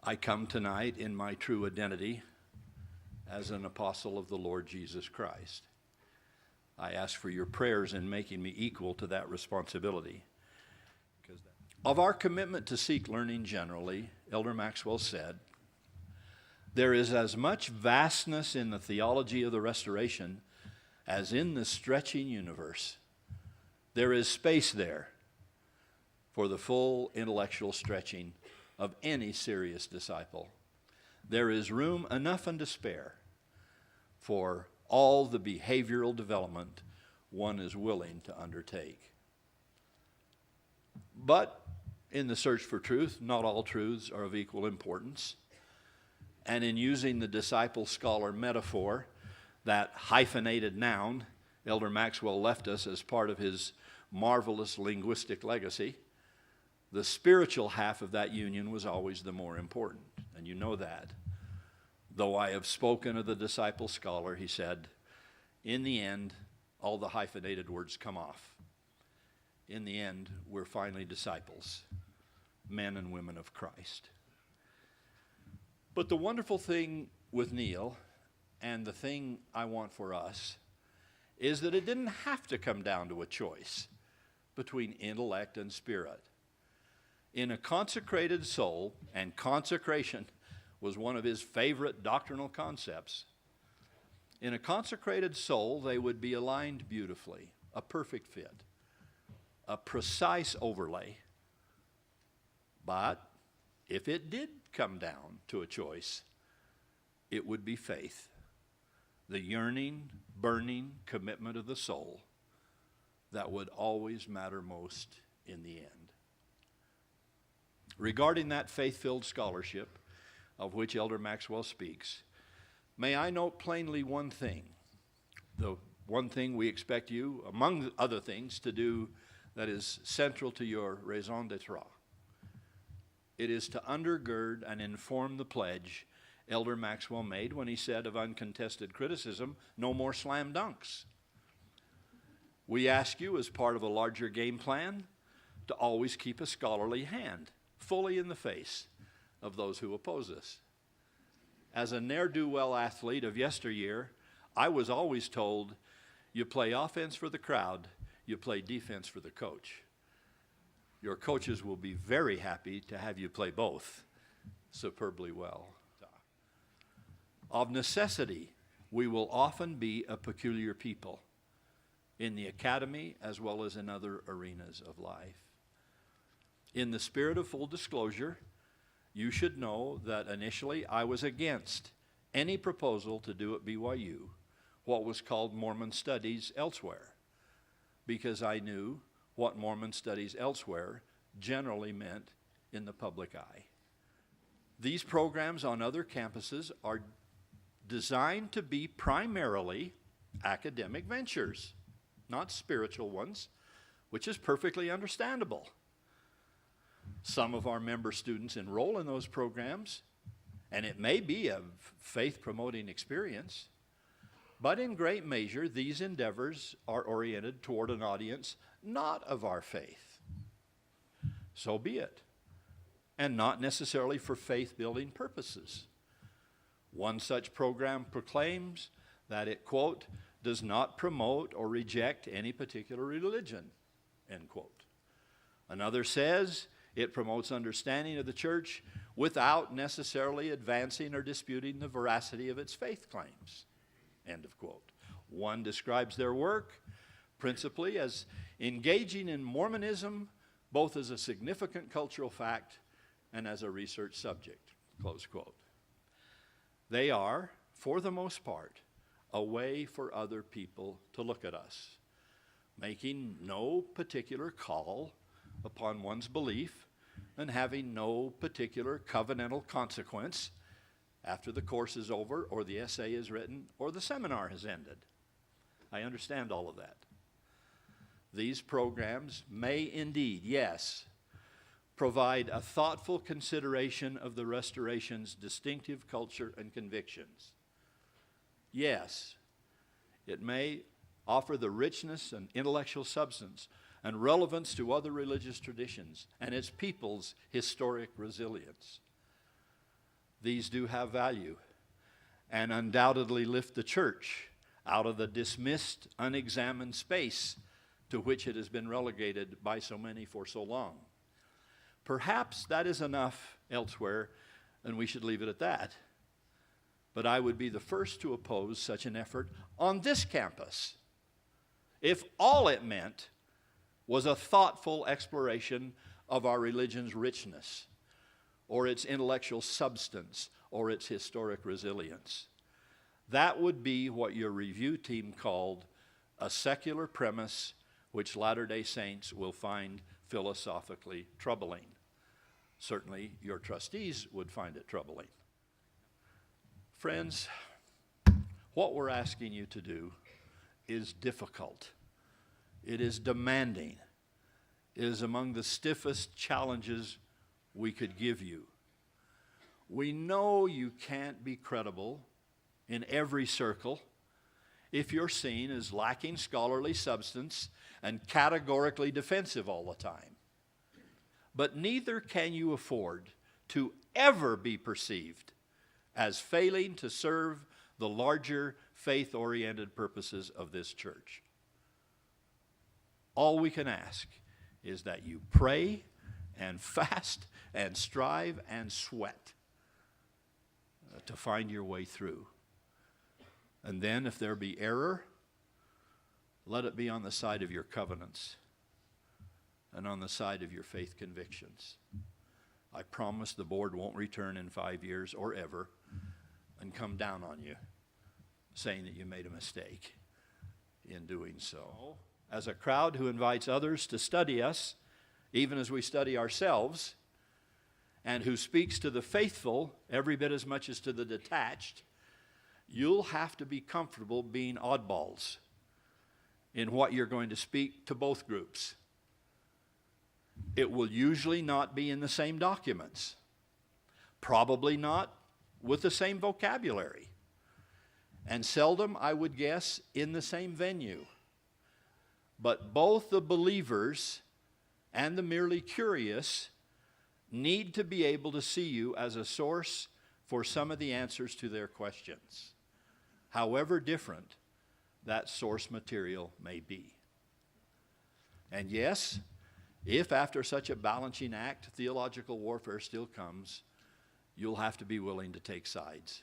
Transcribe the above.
I come tonight in my true identity as an apostle of the Lord Jesus Christ. I ask for your prayers in making me equal to that responsibility. Of our commitment to seek learning generally, Elder Maxwell said, there is as much vastness in the theology of the restoration as in the stretching universe. There is space there for the full intellectual stretching of any serious disciple. There is room enough and to spare for all the behavioral development one is willing to undertake. But in the search for truth, not all truths are of equal importance. And in using the disciple-scholar metaphor, that hyphenated noun Elder Maxwell left us as part of his marvelous linguistic legacy, the spiritual half of that union was always the more important, and you know that. Though I have spoken of the disciple-scholar, he said, in the end, all the hyphenated words come off. In the end, we're finally disciples, men and women of Christ. But the wonderful thing with Neil, and the thing I want for us, is that it didn't have to come down to a choice between intellect and spirit. In a consecrated soul, and consecration was one of his favorite doctrinal concepts, in a consecrated soul they would be aligned beautifully, a perfect fit, a precise overlay. But if it did come down to a choice, it would be faith, the yearning, burning commitment of the soul that would always matter most in the end. Regarding that faith-filled scholarship of which Elder Maxwell speaks, may I note plainly one thing, the one thing we expect you, among other things, to do that is central to your raison d'etre. It is to undergird and inform the pledge Elder Maxwell made when he said of uncontested criticism, no more slam dunks. We ask you, as part of a larger game plan, to always keep a scholarly hand fully in the face of those who oppose us. As a ne'er-do-well athlete of yesteryear, I was always told, you play offense for the crowd, you play defense for the coach. Your coaches will be very happy to have you play both superbly well. Of necessity, we will often be a peculiar people in the academy as well as in other arenas of life. In the spirit of full disclosure, you should know that initially I was against any proposal to do at BYU what was called Mormon studies elsewhere, because I knew what Mormon studies elsewhere generally meant in the public eye. These programs on other campuses are designed to be primarily academic ventures, not spiritual ones, which is perfectly understandable. Some of our member students enroll in those programs, and it may be a faith-promoting experience, but in great measure, these endeavors are oriented toward an audience not of our faith. So be it, and not necessarily for faith-building purposes. One such program proclaims that it, quote, does not promote or reject any particular religion, end quote. Another says it promotes understanding of the church without necessarily advancing or disputing the veracity of its faith claims, end of quote. One describes their work principally as engaging in Mormonism both as a significant cultural fact and as a research subject, close quote. They are, for the most part, a way for other people to look at us, making no particular call upon one's belief and having no particular covenantal consequence after the course is over or the essay is written or the seminar has ended. I understand all of that. These programs may indeed, yes, provide a thoughtful consideration of the restoration's distinctive culture and convictions. Yes, it may offer the richness and intellectual substance and relevance to other religious traditions and its people's historic resilience. these do have value and undoubtedly lift the church out of the dismissed, unexamined space to which it has been relegated by so many for so long. Perhaps that is enough elsewhere, and we should leave it at that. But I would be the first to oppose such an effort on this campus if all it meant was a thoughtful exploration of our religion's richness, or its intellectual substance, or its historic resilience. That would be what your review team called a secular premise which Latter-day Saints will find philosophically troubling. Certainly, your trustees would find it troubling. Friends, what we're asking you to do is difficult. It is demanding. It is among the stiffest challenges we could give you. We know you can't be credible in every circle if you're seen as lacking scholarly substance and categorically defensive all the time. But neither can you afford to ever be perceived as failing to serve the larger faith-oriented purposes of this church. All we can ask is that you pray and fast and strive and sweat to find your way through. And then if there be error, let it be on the side of your covenants and on the side of your faith convictions. I promise the board won't return in 5 years or ever and come down on you saying that you made a mistake in doing so. As a crowd who invites others to study us, even as we study ourselves, and who speaks to the faithful every bit as much as to the detached, you'll have to be comfortable being oddballs in what you're going to speak to both groups. It will usually not be in the same documents, probably not with the same vocabulary, and seldom, I would guess, in the same venue. But both the believers and the merely curious need to be able to see you as a source for some of the answers to their questions, however different that source material may be. And yes, if after such a balancing act, theological warfare still comes, you'll have to be willing to take sides.